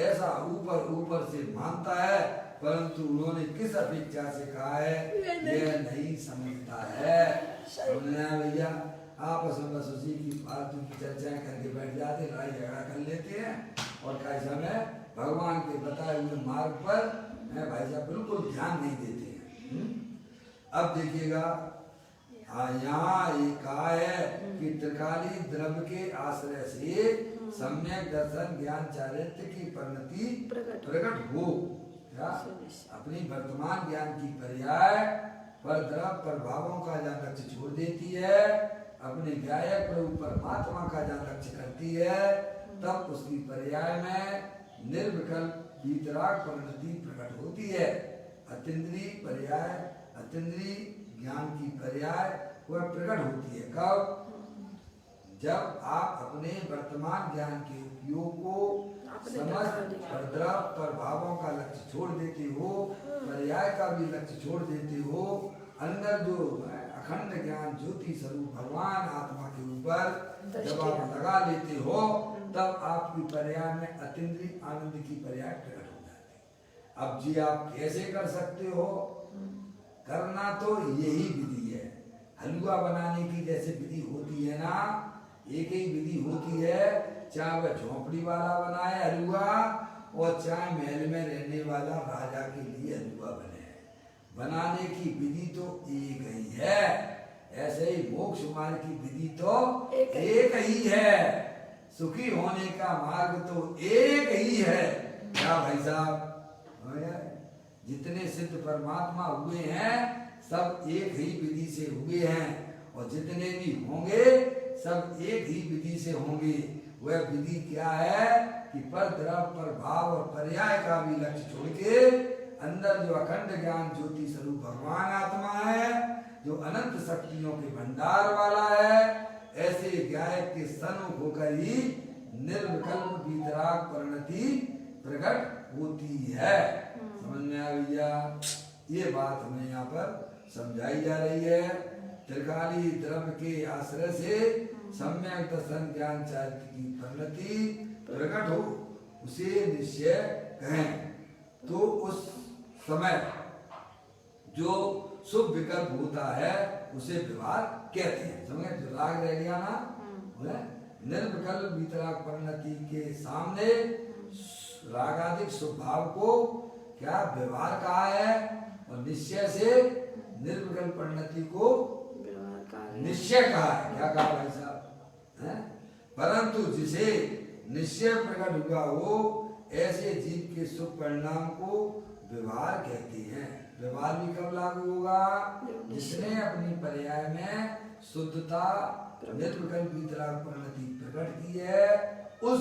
ऐसा ऊपर से मानता है, परंतु उन्होंने किस अपेक्षा से कहा है यह नहीं समझता है। समझना है भैया? आपस में बस उसी की फालतू की चर्चाएं करके बैठ जाते, लड़ाई झगड़ा कर लेते हैं, और कैसा में भगवान के बताए हुए मार्ग पर भाई साहब बिल्कुल ध्यान नहीं देते हैं। अब देखिएगा यहाँ एक कहा है कि त्रिकाली द्रव्य के आश्रय से सम्यक दर्शन ज्ञान चारित्र की परिणति प्रकट हो। क्या? अपनी वर्तमान ज्ञान की पर्याय पर द्रव्य प्रभावों का जहाँ लक्ष्य छोड़ देती है, अपने गायक प्रभु परमात्मा का जहाँ लक्ष्य करती है, तब उसकी पर्याय में निर्विकल्प वीतराग परिणति प्रकट होती है। अतीन्द्रिय पर्याय, अतीन्द्रिय ज्ञान की पर्याय वह प्रकट होती है कब? जब आप अपने वर्तमान ज्ञान के उपयोग को समझ प्रभावों का लक्ष्य छोड़ देते हो, पर्याय का भी लक्ष्य छोड़ देते हो, अंदर जो अखंड ज्ञान ज्योति स्वरूप भगवान आत्मा के ऊपर जब आप लगा लेते हो, तब आपकी पर्याय में अतीन्द्रिय आनंद की पर्याय प्रकट हो जाती है। अब जी आप कैसे कर सकते हो? करना तो यही विधि है, हलवा बनाने की जैसे विधि होती है ना, एक ही विधि होती है, चाहे वह झोंपड़ी वाला बनाए हलवा और चाहे महल में रहने वाला राजा के लिए हलवा बने, बनाने की विधि तो एक ही है। ऐसे ही मोक्ष मार्ग की विधि तो एक ही है, सुखी होने का मार्ग तो एक ही है। क्या भाई साहब, जितने सिद्ध परमात्मा हुए हैं सब एक ही विधि से हुए हैं, और जितने भी होंगे सब एक ही विधि से होंगे। वह विधि क्या है कि पर द्रव्य पर भाव और पर्याय का भी लक्ष्य छोड़ के अंदर जो अखंड ज्ञान ज्योति स्वरूप भगवान आत्मा है, जो अनंत शक्तियों के भंडार वाला है, ऐसे गायक के सन्मुख होकर ही निर्विकल्प वीतराग परिणति प्रकट होती है। समझ में आ भैया, ये बात हमें यहाँ पर समझाई जा रही है। त्रिकाली द्रव्य के आश्रय से सम्यक दर्शन ज्ञान चारित्र की परिणति प्रकट हो, उसे निश्चय कहें। तो उस समय जो शुभ विकल्प होता है उसे व्यवहार कहते हैं। समझे, जो राग रह गया ना, निर्विकल्प वीतराग परिणति के सामने रागाधिक स्वभाव को क्या व्यवहार कहा है, और निश्चय से निर्विकल्प परिणति को निश्चय कहा है। क्या कहा भाई साहब? परंतु जिसे निश्चय प्रकट हुआ हो, ऐसे जीव के शुभ परिणाम को व्यवहार कहते हैं। व्यवहार भी कब लागू होगा? जिसने अपनी पर्याय में शुद्धता निर्विकल्प वीतराग परिणति प्रकट की है, उस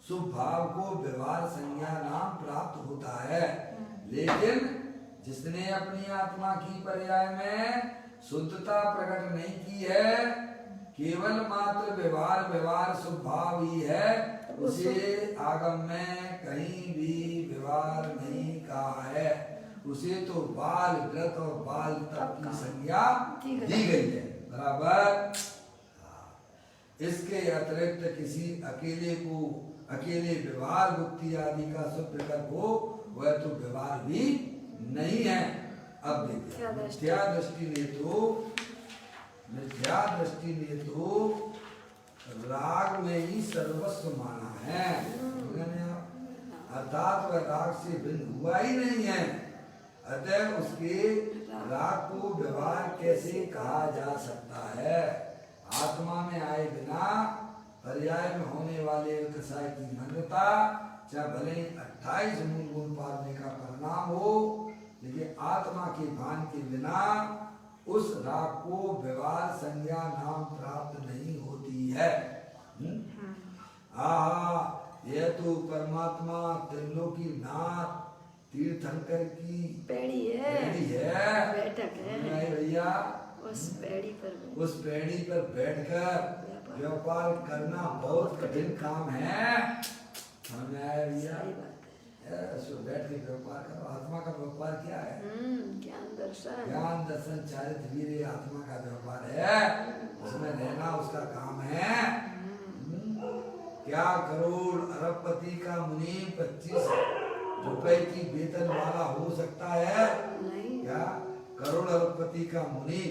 शुभ भाव को व्यवहार संज्ञा नाम प्राप्त होता है। लेकिन जिसने अपनी आत्मा की पर्याय में शुद्धता प्रकट नहीं की है, केवल मात्र व्यवहार शुभ भाव ही है, उसे आगम में कहीं भी व्यवहार नहीं कहा है। उसे तो बाल व्रत और बाल तप की संज्ञा दी गई है। बराबर। इसके अतिरिक्त किसी अकेले व्यवहार बुद्धि आदि का शुभ विकल्प हो, वह तो व्यवहार भी नहीं है। अब देखिए, मिथ्या दृष्टि ने तो राग में ही सर्वस्व माना है, अर्थात वह राग से भिन्न हुआ ही नहीं है। अतः उसके राग को व्यवहार कैसे कहा जा सकता है? आत्मा में आए बिना पर्याय में होने वाले कसाय की मंदता, चाहे भले 28 मूल गुण पालने का परिणाम हो, लेकिन आत्मा के भान के बिना उस राग को व्यवहार संज्ञा नाम प्राप्त नहीं होती है। यह तो परमात्मा त्रिलोकी नाथ तीर्थंकर की पेड़ी है, बैठक है भैया। उस पेड़ी पर बैठकर व्यापार करना बहुत कठिन काम है। समझ में आया भैया? बैठ के व्यापार करो। आत्मा का व्यापार क्या है? ज्ञान दर्शन चारित्र वीर्य आत्मा का व्यापार है, उसमें रहना उसका काम है। क्या करोड़ अरबपति का मुनि 25 रुपए की वेतन वाला हो सकता है? क्या करोड़ अरबपति का मुनि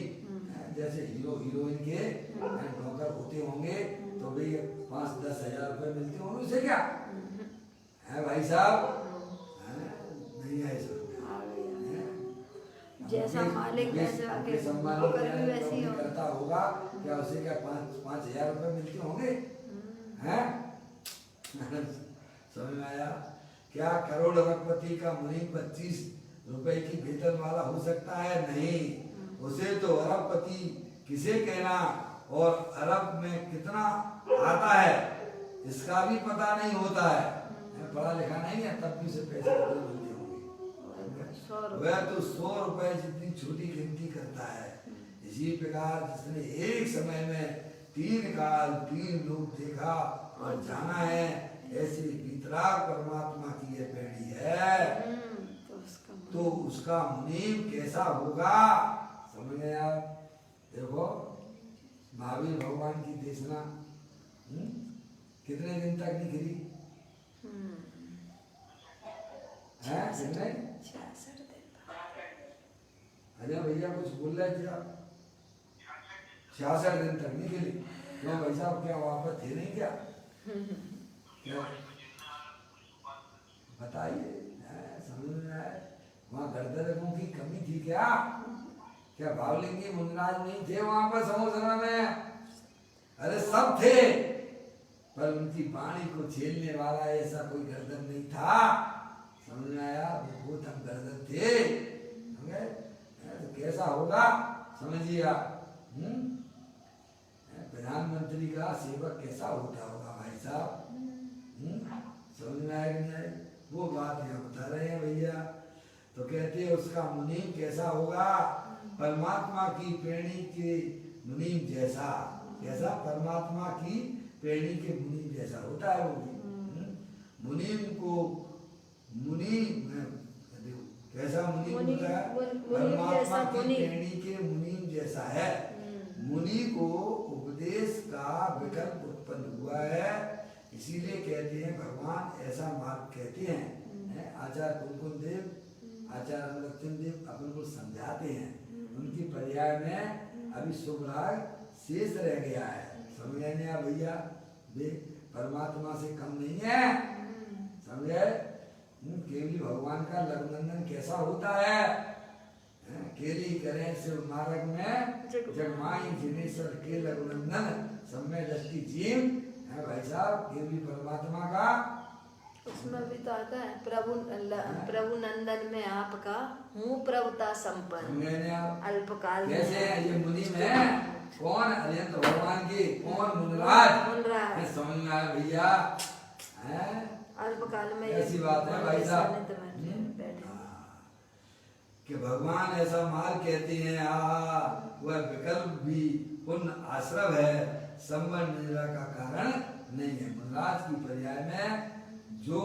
जैसे हीरो हीरोइन के नौकर होते होंगे तो भाई 5-10 हजार रुपए मिलते होंगे, उसे क्या है भाई साहब? नहीं है जैसा मालिक वैसा आगे नौकर भी वैसी हो करता होगा। क्या उसे क्या 5,000 रुपए मिलते होंगे? हैं? समझ में आया? क्या करोड़ अरबपति का मुनि 25 रुपए की वेतन वाला हो सकता है? नहीं। उसे तो अरबपति किसे कहना और अरब में कितना आता है इसका भी पता नहीं होता है। पढ़ा लिखा नहीं है तब भी उसे पैसे मिलते होंगे। वह तो 100 रुपए जितनी छोटी गिनती करता है। इसी प्रकार जिसने एक समय में 3 काल 3 लोग देखा और जाना है, ऐसे वितराग परमात्मा की यह पेड़ी है, तो उसका मुनीब कैसा होगा? समझ गए आप? देखो महावीर भगवान की देशना कितने दिन तक नहीं गिरी है? कितने? 66 दिन। अरे भैया कुछ बोल रहे थे आप? 66 दिन तक नहीं खेली। क्यों भाई साहब, क्या वहां पर थे नहीं क्या? क्या बताइए, समझ में आए? वहाँ गर्दनों की कमी थी क्या? क्या भावलिंगी मुनिराज नहीं थे वहां पर समुद्र में? अरे सब थे, पर उनकी वाणी को झेलने वाला ऐसा कोई गर्दन नहीं था। समझ में आया? वो तब गर्दन थे, समझे? तो कैसा होगा समझिए आप। प्रधानमंत्री का सेवक कैसा होता होगा भाई साहब? समझ में आया कि नहीं? वो बात यहाँ बता रहे हैं भैया। तो कहते हैं उसका मुनीम कैसा होगा? परमात्मा की प्रेणी के मुनीम जैसा। कैसा? परमात्मा की प्रेणी के मुनीम जैसा होता है वो भी। मुनीम को कैसा मुनीम होता है? परमात्मा की प्रेणी के मुनीम जैसा है। मुनि को उपदेश का विकल्प उत्पन्न हुआ है, इसीलिए कहते हैं भगवान ऐसा मार्ग कहते हैं। आचार्य कुलकुल देव, आचार्य अनुरक्षण देव अपन को समझाते हैं। उनकी पर्याय में अभी शुभराग शेष रह गया है। समझे नहीं आप भैया? वे परमात्मा से कम नहीं है, समझे? केवली भगवान का लघुनंदन कैसा होता है? केली करें शिव मार्ग में जगमाई जिनेश्वर के लघुनंदन समय दृष्टि जीव है भाई साहब। केवली परमात्मा का उसमें भी तो आता है प्रभु नंदन में आपका हूँ प्रभुता संपन्न अल्पकाल में। कैसे है ये मुनि में? कौन? अनंत भगवान की। कौन? मुनराज। समझ में आया भैया? अल्पकाल में ऐसी बात है भाई साहब कि भगवान ऐसा मार्ग कहते हैं। वह विकल्प भी पुण्य आश्रव है, संबंध निद्रा का कारण नहीं है। मुनराज की पर्याय में जो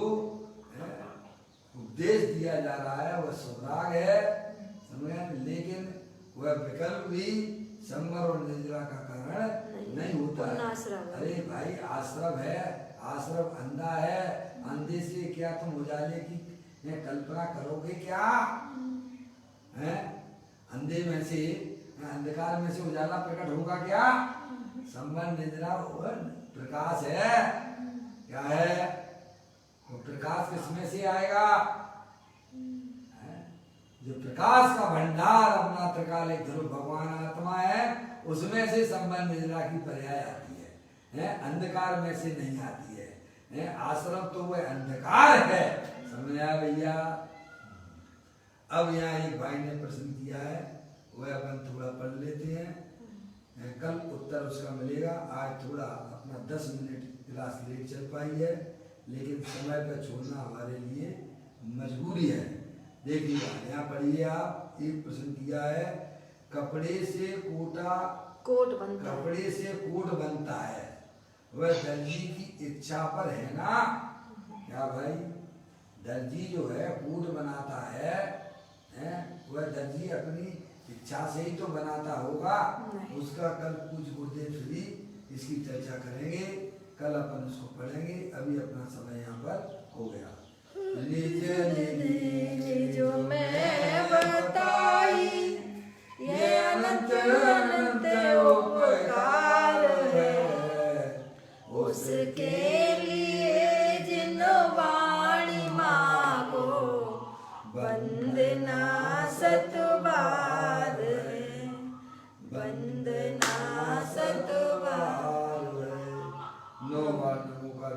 उपदेश दिया जा रहा है वह सुराग है, समझे? लेकिन वह विकल्प भी संबर और निद्रा का कारण नहीं होता है। अरे भाई आश्रव है, आश्रव अंधा है। अंधे से क्या तुम उजाले की कल्पना करोगे क्या? है अंधे में से, अंधकार में से उजाला प्रकट होगा क्या? संबंध निद्रा प्रकाश है। क्या है वो प्रकाश? किसमें से आएगा? जो प्रकाश का भंडार अपना त्रिकालिक ध्रुव भगवान आत्मा है, उसमें से संबंध निद्रा की पर्याय आती है। अंधकार में से नहीं आती है। आश्रम तो वह अंधकार है। समझ आया भैया? अब यहाँ एक भाई ने प्रश्न किया है, वह अपन थोड़ा पढ़ लेते हैं। कल उत्तर उसका मिलेगा। आज थोड़ा अपना 10 मिनट क्लास लेट चल पाई है, लेकिन समय पर छोड़ना हमारे लिए मजबूरी है। देखिए यहाँ पढ़िए आप। एक प्रश्न किया है, कपड़े से कोट बनता है, वह दर्जी की इच्छा पर है ना? क्या भाई? दर्जी जो है कोट बनाता है, वह दर्जी अपनी इच्छा से ही तो बनाता होगा। उसका कल कुछ गुर्दे फ्री इसकी चर्चा करेंगे, कल अपन उसको पढ़ेंगे। अभी अपना समय यहाँ पर हो गया। निज निज जो मैं बताई ये अनंत अनंत उपकार है, उसके लिए जिन वाणी मांगो वंदना सतबार है, वंदना सतबार है। 9 बार नमो का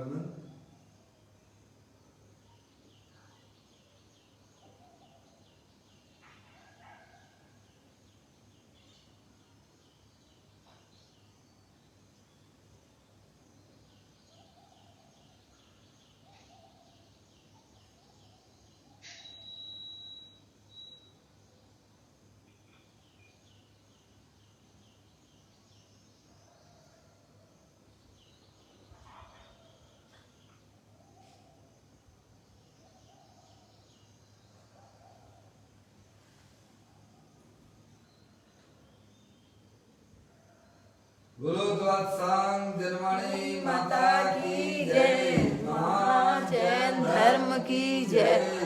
बोलो द्वादशांग जन्मणि माता की जय, महाजैन धर्म की जय।